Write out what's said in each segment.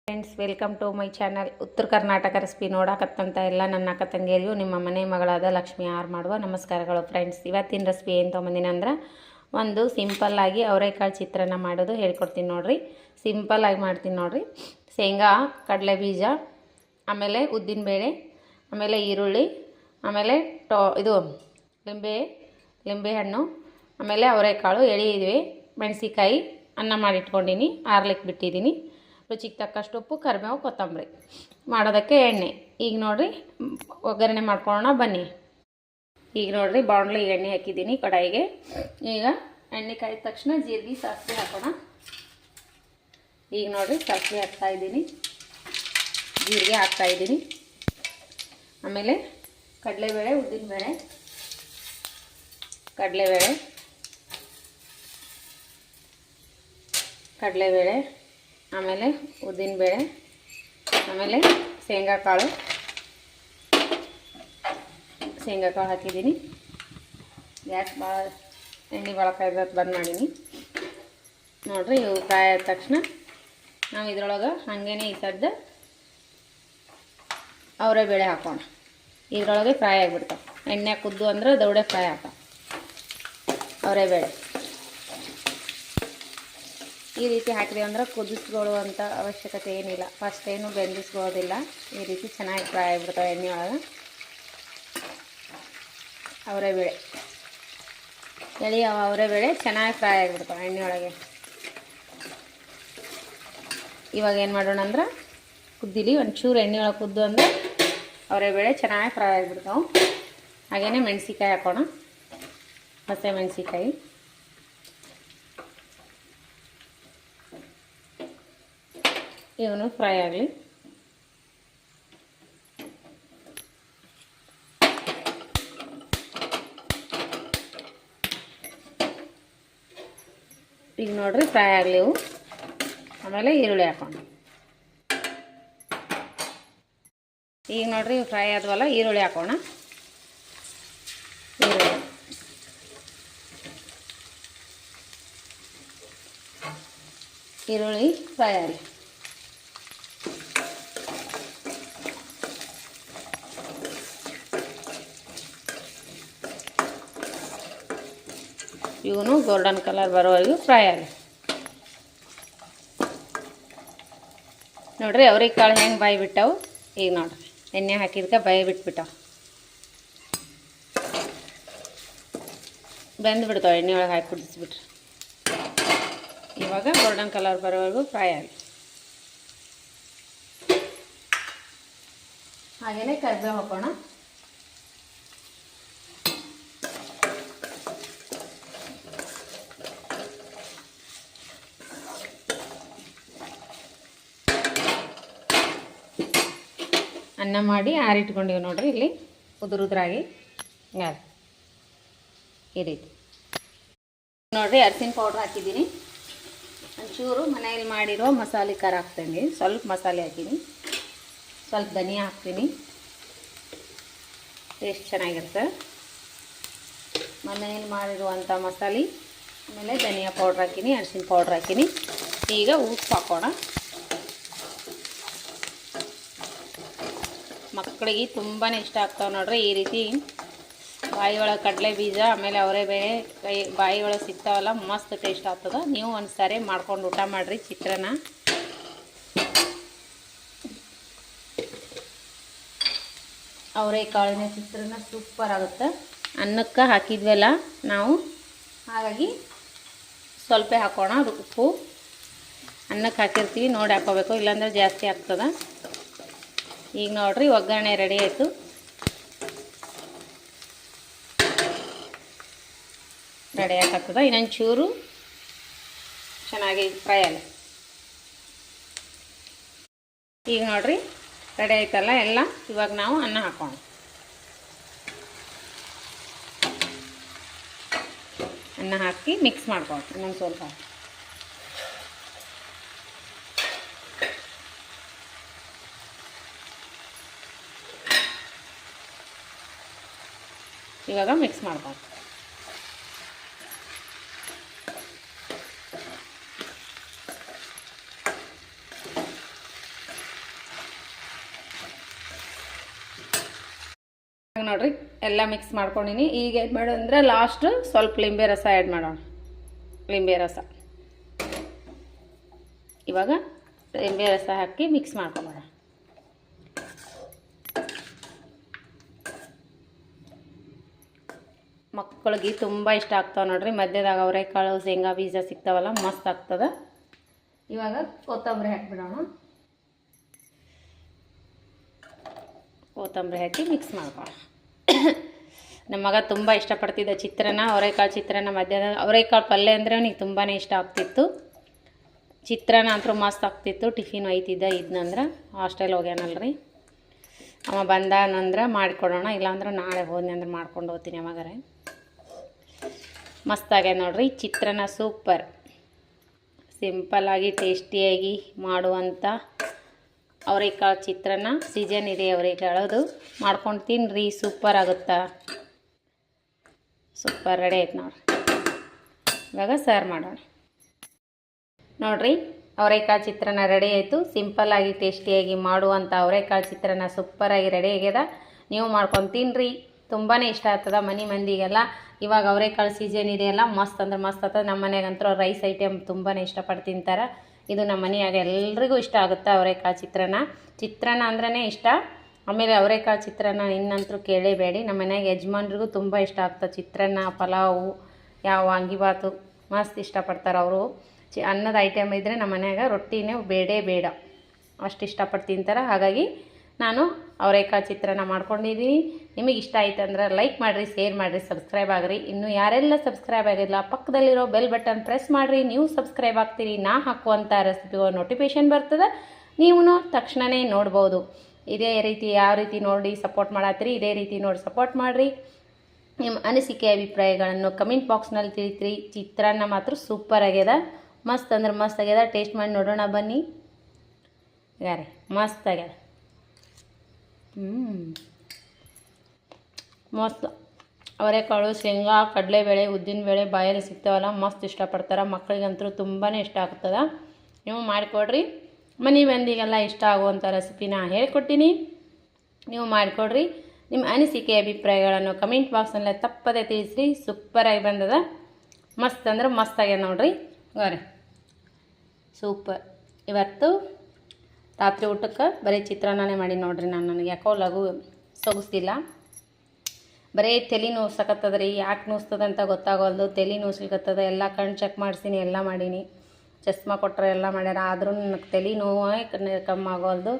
Friends, welcome to my channel. Uttara Karnataka recipe ನೋಡಕತ್ತಂತ ಎಲ್ಲ ನನ್ನ ಅಕ್ಕ ತಂಗಿಯರಿಗೂ ನಿಮ್ಮ ಮನೆ ಮಗಳಾದ ಲಕ್ಷ್ಮಿ ಆರ್ ಮಾಡುವ ನಮಸ್ಕಾರಗಳು. ಫ್ರೆಂಡ್ಸ್, ಇವತ್ತಿನ ರೆಸಿಪಿ ಏನು ತೊಗೊಂಬಂದಿನಿ ಅಂದ್ರೆ ಒಂದು ಸಿಂಪಲ್ಲಾಗಿ ಅವರೆಕಾಳು ಚಿತ್ರಾನ್ನ ಮಾಡೋದು ಹೇಳ್ಕೊಡ್ತೀನಿ ನೋಡಿರಿ. ಸಿಂಪಲ್ಲಾಗಿ ಮಾಡ್ತೀನಿ ನೋಡಿರಿ. ಶೇಂಗಾ, ಕಡಲೆ ಬೀಜ, ಆಮೇಲೆ ಉದ್ದಿನಬೇಳೆ, ಆಮೇಲೆ ಈರುಳ್ಳಿ, ಆಮೇಲೆ ಇದು ಲಿಂಬೆ ಹಣ್ಣು, ಆಮೇಲೆ ಅವರೆಕಾಳು ಎಳೆಯಿದ್ವಿ, ಮೆಣಸಿಕಾಯಿ, ಅನ್ನ ಮಾಡಿಟ್ಕೊಂಡಿನಿ, ಆರ್ಲಿಕ್ಕೆ ಬಿಟ್ಟಿದ್ದೀನಿ, ರುಚಿಗೆ ತಕ್ಕಷ್ಟು ಉಪ್ಪು, ಕರಿಬೇವು, ಕೊತ್ತಂಬರಿ. ಮಾಡೋದಕ್ಕೆ ಎಣ್ಣೆ. ಈಗ ನೋಡಿರಿ ಒಗ್ಗರಣೆ ಮಾಡ್ಕೊಳ್ಳೋಣ ಬನ್ನಿ. ಈಗ ನೋಡಿರಿ ಬಾಣಲಿಗೆ ಎಣ್ಣೆ ಹಾಕಿದ್ದೀನಿ ಕಡಾಯಿಗೆ. ಈಗ ಎಣ್ಣೆ ಕಾಯ್ದ ತಕ್ಷಣ ಜೀರಿಗೆ, ಸಾಸಿವೆ ಹಾಕೋಣ. ಈಗ ನೋಡಿರಿ ಸಾಸಿವೆ ಹಾಕ್ತಾಯಿದ್ದೀನಿ, ಜೀರಿಗೆ ಹಾಕ್ತಾಯಿದ್ದೀನಿ, ಆಮೇಲೆ ಕಡಲೆಬೇಳೆ, ಉದ್ದಿನಬೇಳೆ, ಕಡಲೆಬೇಳೆ, ಆಮೇಲೆ ಉದ್ದಿನಬೇಳೆ, ಆಮೇಲೆ ಶೇಂಗಾ ಕಾಳು ಹಾಕಿದ್ದೀನಿ. ಗ್ಯಾಸ್ ಭಾಳ ಎಣ್ಣೆ ಭಾಳ ಕಾಯ್ದು ಬಂದ್ ಮಾಡೀನಿ ನೋಡಿರಿ. ಇವು ಫ್ರೈ ಆದ ತಕ್ಷಣ ನಾವು ಇದ್ರೊಳಗೆ ಹಾಗೇನೆ ಈ ಸದ್ದ ಅವರೆಬೇಳೆ ಹಾಕೋಣ. ಇದ್ರೊಳಗೆ ಫ್ರೈ ಆಗಿಬಿಡ್ತಾವೆ. ಎಣ್ಣೆ ಕುದ್ದು ಅಂದ್ರೆ ದೌಡೆ ಫ್ರೈ ಹಾಕ. ಅವರೆಬೇಳೆ ಈ ರೀತಿ ಹಾಕಿದೆ ಅಂದ್ರೆ ಕುದಿಸ್ಕೊಳ್ಳುವಂಥ ಅವಶ್ಯಕತೆ ಏನಿಲ್ಲ. ಫಸ್ಟ್ ಏನು ಬೆಂದಿಸ್ಕೊಳ್ಳೋದಿಲ್ಲ. ಈ ರೀತಿ ಚೆನ್ನಾಗಿ ಫ್ರೈ ಆಗಿಬಿಡ್ತಾವೆ ಎಣ್ಣೆ ಒಳಗೆ. ಅವರೆಬೇಳೆ ಅವರೆಬೇಳೆ ಚೆನ್ನಾಗಿ ಫ್ರೈ ಆಗಿಬಿಡ್ತಾವೆ ಎಣ್ಣೆ ಒಳಗೆ. ಇವಾಗ ಏನು ಮಾಡೋಣ ಅಂದ್ರೆ ಕುದ್ದಿಲಿ ಒಂಚೂರು ಎಣ್ಣೆ ಒಳಗೆ ಕುದ್ದು ಅಂದ್ರೆ ಅವರೆಬೇಳೆ ಚೆನ್ನಾಗಿ ಫ್ರೈ ಆಗಿಬಿಡ್ತಾವೆ. ಹಾಗೆಯೇ ಮೆಣಸಿಕಾಯಿ ಹಾಕೋಣ, ಹಸಿ ಮೆಣಸಿಕಾಯಿ. ಇವನು ಫ್ರೈ ಆಗಲಿ. ಈಗ ನೋಡ್ರಿ ಫ್ರೈ ಆಗಲಿ ಇವು. ಆಮೇಲೆ ಈರುಳ್ಳಿ ಹಾಕೋಣ. ಈಗ ನೋಡ್ರಿ ಫ್ರೈ ಆದವಲ್ಲ, ಈರುಳ್ಳಿ ಹಾಕೋಣ. ಈರುಳ್ಳಿ ಫ್ರೈ ಆಗಲಿ. ಇವನು ಗೋಲ್ಡನ್ ಕಲರ್ ಬರೋವರೆಗೂ ಫ್ರೈ ಆಗಲಿ. ನೋಡ್ರಿ ಅವರೆಕಾಳು ಹೆಂಗೆ ಬಾಯಿ ಬಿಟ್ಟವು. ಈಗ ನೋಡ್ರಿ ಎಣ್ಣೆ ಹಾಕಿದ್ಕೆ ಬಾಯಿ ಬಿಟ್ಬಿಟ್ಟವು, ಬೆಂದ್ಬಿಡ್ತಾವೆ ಎಣ್ಣೆ ಒಳಗೆ ಹಾಕಿ ಕುದಿಸ್ಬಿಟ್ರಿ. ಇವಾಗ ಗೋಲ್ಡನ್ ಕಲರ್ ಬರೋವರೆಗೂ ಫ್ರೈ ಆಗಲಿ. ಹಾಗೆಯೇ ಕರಿಬೇವು ಹಾಕೋಣ. ಅನ್ನ ಮಾಡಿ ಆರಿಟ್ಕೊಂಡಿವಿ ನೋಡ್ರಿ. ಇಲ್ಲಿ ಉದುರಾಗಿ ಈ ರೀತಿ ನೋಡ್ರಿ. ಅರಿಶಿನ ಪೌಡ್ರ್ ಹಾಕಿದ್ದೀನಿ. ಒಂಚೂರು ಮನೆಯಲ್ಲಿ ಮಾಡಿರೋ ಮಸಾಲೆ ಖಾರ ಹಾಕ್ತೀನಿ. ಸ್ವಲ್ಪ ಮಸಾಲೆ ಹಾಕೀನಿ, ಸ್ವಲ್ಪ ಧನಿಯಾ ಹಾಕ್ತೀನಿ. ಟೇಸ್ಟ್ ಚೆನ್ನಾಗಿರುತ್ತೆ. ಮನೆಯಲ್ಲಿ ಮಾಡಿರುವಂಥ ಮಸಾಲೆ, ಆಮೇಲೆ ಧನಿಯಾ ಪೌಡ್ರ್ ಹಾಕೀನಿ, ಅರಿಶಿನ ಪೌಡ್ರ್ ಹಾಕೀನಿ. ಈಗ ಉಪ್ಪು ಹಾಕೋಣ. ಮಕ್ಕಳಿಗೆ ತುಂಬಾ ಇಷ್ಟ ಆಗ್ತಾವೆ ನೋಡ್ರಿ. ಈ ರೀತಿ ಬಾಯಿ ಒಳಗೆ ಕಡಲೆ ಬೀಜ, ಆಮೇಲೆ ಅವರೆಬೇಳೆ ಬಾಯಿ ಒಳಗೆ ಸಿಗ್ತಾವಲ್ಲ, ಮಸ್ತ್ ಟೇಸ್ಟ್ ಆಗ್ತದೆ. ನೀವು ಒಂದು ಸಾರಿ ಮಾಡ್ಕೊಂಡು ಊಟ ಮಾಡಿರಿ ಚಿತ್ರಾನ್ನ. ಅವರೆಕಾಳಿನ ಚಿತ್ರಾನ್ನ ಸೂಪರ್ ಆಗುತ್ತೆ. ಅನ್ನಕ್ಕೆ ಹಾಕಿದ್ವಲ್ಲ ನಾವು, ಹಾಗಾಗಿ ಸ್ವಲ್ಪ ಹಾಕೋಣ ಉಪ್ಪು. ಅನ್ನಕ್ಕೆ ಹಾಕಿರ್ತೀವಿ ನೋಡಿ ಹಾಕೋಬೇಕು, ಇಲ್ಲಾಂದ್ರೆ ಜಾಸ್ತಿ ಆಗ್ತದೆ. ಈಗ ನೋಡ್ರಿ ಒಗ್ಗರಣೆ ರೆಡಿ ಆಯಿತು. ರೆಡಿ ಆಗ್ತದೆ. ಇನ್ನೊಂದು ಚೂರು ಚೆನ್ನಾಗಿ ಫ್ರೈ ಆಗಲಿ. ಈಗ ನೋಡ್ರಿ ರೆಡಿ ಆಯ್ತಲ್ಲ ಎಲ್ಲ. ಇವಾಗ ನಾವು ಅನ್ನ ಹಾಕೋಣ. ಅನ್ನ ಹಾಕಿ ಮಿಕ್ಸ್ ಮಾಡ್ಕೊಳ್ಳೋಣ ಇನ್ನೊಂದು ಸ್ವಲ್ಪ. ಇವಾಗ ಮಿಕ್ಸ್ ಮಾಡ್ಕೊಂಡು ನೋಡಿರಿ ಎಲ್ಲ ಮಿಕ್ಸ್ ಮಾಡ್ಕೊಂಡಿನಿ. ಈಗ ಏನು ಮಾಡೋದಂದ್ರೆ ಲಾಸ್ಟ್ ಸ್ವಲ್ಪ ಲಿಂಬೆ ರಸ ಆ್ಯಡ್ ಮಾಡೋಣ. ಲಿಂಬೆ ರಸ ಇವಾಗ ಲಿಂಬೆ ರಸ ಹಾಕಿ ಮಿಕ್ಸ್ ಮಾಡ್ಕೊಂಬೋಣ. ಮಕ್ಕಳಿಗೆ ತುಂಬ ಇಷ್ಟ ಆಗ್ತಾವೆ ನೋಡ್ರಿ. ಮಧ್ಯದಾಗ ಅವರೆಕಾಳು ಶೇಂಗಾ ಬೀಜ ಸಿಗ್ತಾವಲ್ಲ, ಮಸ್ತ್ ಆಗ್ತದೆ. ಇವಾಗ ಕೊತ್ತಂಬರಿ ಹಾಕಿಬಿಡೋಣ. ಕೊತ್ತಂಬರಿ ಹಾಕಿ ಮಿಕ್ಸ್ ಮಾಡ್ಕೊಳ್ಳೋಣ. ನಮ್ಮ ಮಗ ತುಂಬ ಇಷ್ಟಪಡ್ತಿದ್ದ ಚಿತ್ರಾನ್ನ, ಅವರೆಕಾಳು ಚಿತ್ರಾನ್ನ. ಮಧ್ಯದಾಗ ಅವರೆಕಾಳು ಪಲ್ಯ ಅಂದರೆ ಅವನಿಗೆ ತುಂಬಾ ಇಷ್ಟ ಆಗ್ತಿತ್ತು. ಚಿತ್ರಾನ್ನ ಅಂತೂ ಮಸ್ತ್ ಆಗ್ತಿತ್ತು. ಟಿಫಿನ್ ಒಯ್ತಿದ್ದ ಇದ್ನಂದ್ರೆ, ಹಾಸ್ಟೆಲ್ ಹೋಗ್ಯಾನಲ್ರಿ. ಅವ ಬಂದಾನಂದ್ರೆ ಮಾಡಿಕೊಡೋಣ, ಇಲ್ಲಾಂದ್ರೆ ನಾಳೆ ಹೋದ್ನಿ ಅಂದ್ರೆ ಮಾಡ್ಕೊಂಡು ಹೋಗ್ತೀನಿ ಅವಾಗಾರೆ. ಮಸ್ತಾಗ್ಯದ ನೋಡ್ರಿ ಚಿತ್ರಾನ್ನ, ಸೂಪರ್. ಸಿಂಪಲ್ಲಾಗಿ ಟೇಸ್ಟಿಯಾಗಿ ಮಾಡುವಂಥ ಅವರೆಕಾಳು ಚಿತ್ರಾನ್ನ. ಸೀಸನ್ ಇದೆ ಅವರೆಕಾಳದು, ಮಾಡ್ಕೊಂಡು ತಿನ್ನಿರಿ, ಸೂಪರ್ ಆಗುತ್ತಾ. ಸೂಪರ್ ರೆಡಿ ಆಯ್ತು ನೋಡ್ರಿ. ಇವಾಗ ಸರ್ವ್ ಮಾಡೋಣ. ನೋಡಿರಿ ಅವರೆಕಾಳು ಚಿತ್ರಾನ್ನ ರೆಡಿ ಆಯಿತು. ಸಿಂಪಲ್ಲಾಗಿ ಟೇಸ್ಟಿಯಾಗಿ ಮಾಡುವಂಥ ಅವರೆಕಾಳು ಚಿತ್ರಾನ್ನ ಸೂಪರಾಗಿ ರೆಡಿ ಆಗ್ಯದ. ನೀವು ಮಾಡ್ಕೊಂಡು ತಿನ್ನಿರಿ, ತುಂಬಾ ಇಷ್ಟ ಆಗ್ತದೆ ಮನೆ ಮಂದಿಗೆಲ್ಲ. ಇವಾಗ ಅವರೆಕಾಳು ಸೀಸನ್ ಇದೆಯಲ್ಲ, ಮಸ್ತ್ ಅಂದ್ರೆ ಮಸ್ತ್ ಆಗ್ತದೆ. ನಮ್ಮ ಮನೆಗಂತೂ ರೈಸ್ ಐಟಮ್ ತುಂಬಾ ಇಷ್ಟಪಟ್ಟು ತಿಂತಾರೆ. ಇದು ನಮ್ಮ ಮನೆಯಾಗ ಎಲ್ರಿಗೂ ಇಷ್ಟ ಆಗುತ್ತೆ ಅವರೆಕಾಳು ಚಿತ್ರಾನ್ನ. ಚಿತ್ರಾನ್ನ ಅಂದ್ರೇ ಇಷ್ಟ. ಆಮೇಲೆ ಅವರೆಕಾಳು ಚಿತ್ರಾನ್ನ ಇನ್ನಂತರೂ ಕೇಳೇಬೇಡಿ. ನಮ್ಮ ಮನೆಯಾಗ ಯಜಮಾನ್ರಿಗೂ ತುಂಬ ಇಷ್ಟ ಆಗ್ತದೆ ಚಿತ್ರಾನ್ನ, ಪಲಾವು, ಯಾವ ವಾಂಗಿಬಾತು ಮಸ್ತ್ ಇಷ್ಟಪಡ್ತಾರೆ ಅವರು. ಅನ್ನದ ಐಟಮ್ ಇದ್ದರೆ ನಮ್ಮ ಮನ್ಯಾಗ ರೊಟ್ಟಿನೇ ಬೇಡ ಅಷ್ಟು ಇಷ್ಟಪಟ್ಟು ತಿಂತಾರೆ. ಹಾಗಾಗಿ ನಾನು ಅವರೆಕಾಳು ಚಿತ್ರಾನ್ನ ಮಾಡ್ಕೊಂಡಿದ್ದೀನಿ. ನಿಮಗೆ ಇಷ್ಟ ಆಯ್ತು ಅಂದ್ರೆ ಲೈಕ್ ಮಾಡಿರಿ, ಶೇರ್ ಮಾಡಿರಿ, ಸಬ್ಸ್ಕ್ರೈಬ್ ಆಗಿರಿ. ಇನ್ನು ಯಾರೆಲ್ಲ ಸಬ್ಸ್ಕ್ರೈಬ್ ಆಗಿಲ್ಲ ಪಕ್ಕದಲ್ಲಿರೋ ಬೆಲ್ ಬಟನ್ ಪ್ರೆಸ್ ಮಾಡಿರಿ. ನೀವು ಸಬ್ಸ್ಕ್ರೈಬ್ ಆಗ್ತೀರಿ, ನಾ ಹಾಕುವಂಥ ರೆಸಿಪಿಗಳು ನೋಟಿಫಿಕೇಷನ್ ಬರ್ತದೆ, ನೀವು ತಕ್ಷಣವೇ ನೋಡ್ಬೋದು. ಇದೇ ರೀತಿ ಯಾವ ರೀತಿ ನೋಡಿ ಸಪೋರ್ಟ್ ಮಾಡತ್ತೀರಿ, ಇದೇ ರೀತಿ ನೋಡಿ ಸಪೋರ್ಟ್ ಮಾಡಿರಿ. ನಿಮ್ಮ ಅನಿಸಿಕೆ ಅಭಿಪ್ರಾಯಗಳನ್ನು ಕಮೆಂಟ್ ಬಾಕ್ಸ್ನಲ್ಲಿ ತಿಳಿತ್ರಿ. ಚಿತ್ರಾನ್ನ ಮಾತ್ರ ಸೂಪರ್ ಆಗ್ಯದ, ಮಸ್ತ್ ಅಂದ್ರೆ ಮಸ್ತ್ ಆಗ್ಯದ. ಟೇಸ್ಟ್ ಮಾಡಿ ನೋಡೋಣ ಬನ್ನಿ. ಯಾರೇ ಮಸ್ತ್ ಆಗ್ಯದ, ಮಸ್ತ್. ಅವರೆಕಾಳು, ಶೇಂಗಾ, ಕಡಲೆಬೇಳೆ, ಉದ್ದಿನಬೇಳೆ ಬಾಯಲ್ಲಿ ಸಿಗ್ತಾವಲ್ಲ, ಮಸ್ತ್ ಇಷ್ಟಪಡ್ತಾರೆ. ಮಕ್ಕಳಿಗಂತೂ ತುಂಬಾ ಇಷ್ಟ ಆಗ್ತದೆ. ನೀವು ಮಾಡಿಕೊಡ್ರಿ. ಮನೆ ಮಂದಿಗೆಲ್ಲ ಇಷ್ಟ ಆಗುವಂಥ ರೆಸಿಪಿನ ಹೇಳ್ಕೊಟ್ಟಿನಿ, ನೀವು ಮಾಡಿಕೊಡ್ರಿ. ನಿಮ್ಮ ಅನಿಸಿಕೆ ಅಭಿಪ್ರಾಯಗಳನ್ನು ಕಮೆಂಟ್ ಬಾಕ್ಸ್ನಲ್ಲೇ ತಪ್ಪದೆ ತಿಳಿಸ್ರಿ. ಸೂಪರಾಗಿ ಬಂದದ, ಮಸ್ತ್ ಅಂದ್ರೆ ಮಸ್ತ್ ಆಗ್ಯದ ನೋಡ್ರಿ. ಬರೀ ಸೂಪರ್. ಇವತ್ತು ರಾತ್ರಿ ಊಟಕ್ಕೆ ಬರೀ ಚಿತ್ರಾನ್ನನೇ ಮಾಡಿ ನೋಡ್ರಿ. ನನಗೆ ಯಾಕೋ ಲಘು ಸೊಗಸ್ತಿಲ್ಲ, ಬರೀ ತಲೆ ನೋವ್ಸಕತ್ತದ ರೀ. ಯಾಕೆ ನೋವ್ಸ್ತದಂತ ಗೊತ್ತಾಗೋಲ್ದು. ತಲೆ ನೋವ್ಸ್ಲಿಕ್ಕತ್ತದ. ಎಲ್ಲ ಕಣ್ಣು ಚೆಕ್ ಮಾಡಿಸಿನಿ, ಎಲ್ಲ ಮಾಡೀನಿ, ಚಸ್ಮಾ ಕೊಟ್ಟರೆ ಎಲ್ಲ ಮಾಡ್ಯಾರ. ಆದರೂ ನನಗೆ ತಲೆ ನೋವೇ ಕಮ್ಮಿ ಆಗೋಲ್ದು.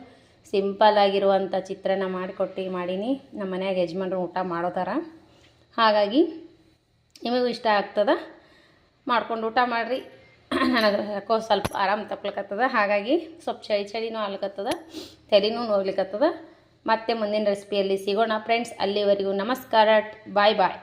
ಸಿಂಪಲ್ಲಾಗಿರುವಂಥ ಚಿತ್ರಾನ್ನ ಮಾಡೀನಿ. ನಮ್ಮ ಮನ್ಯಾಗ ಯಜಮಾನ್ರು ಊಟ ಮಾಡೋದಾರ. ಹಾಗಾಗಿ ನಿಮಗೂ ಇಷ್ಟ ಆಗ್ತದೆ, ಮಾಡ್ಕೊಂಡು ಊಟ ಮಾಡಿರಿ. ನನಗೆ ಯಾಕೋ ಸ್ವಲ್ಪ ಆರಾಮ ತಪ್ಲಿಕ್ಕತ್ತದ. ಹಾಗಾಗಿ ಸ್ವಲ್ಪ ಚಳಿನೂ ಆಗ್ಲಿಕ್ಕತ್ತದ, ತಲೆನೂ ನೋವ್ಲಿಕ್ಕತ್ತದ. ಮತ್ತೆ ಮುಂದಿನ ರೆಸಿಪಿಯಲ್ಲಿ ಸಿಗೋಣ ಫ್ರೆಂಡ್ಸ್. ಅಲ್ಲಿವರೆಗೂ ನಮಸ್ಕಾರ, ಬಾಯ್ ಬಾಯ್.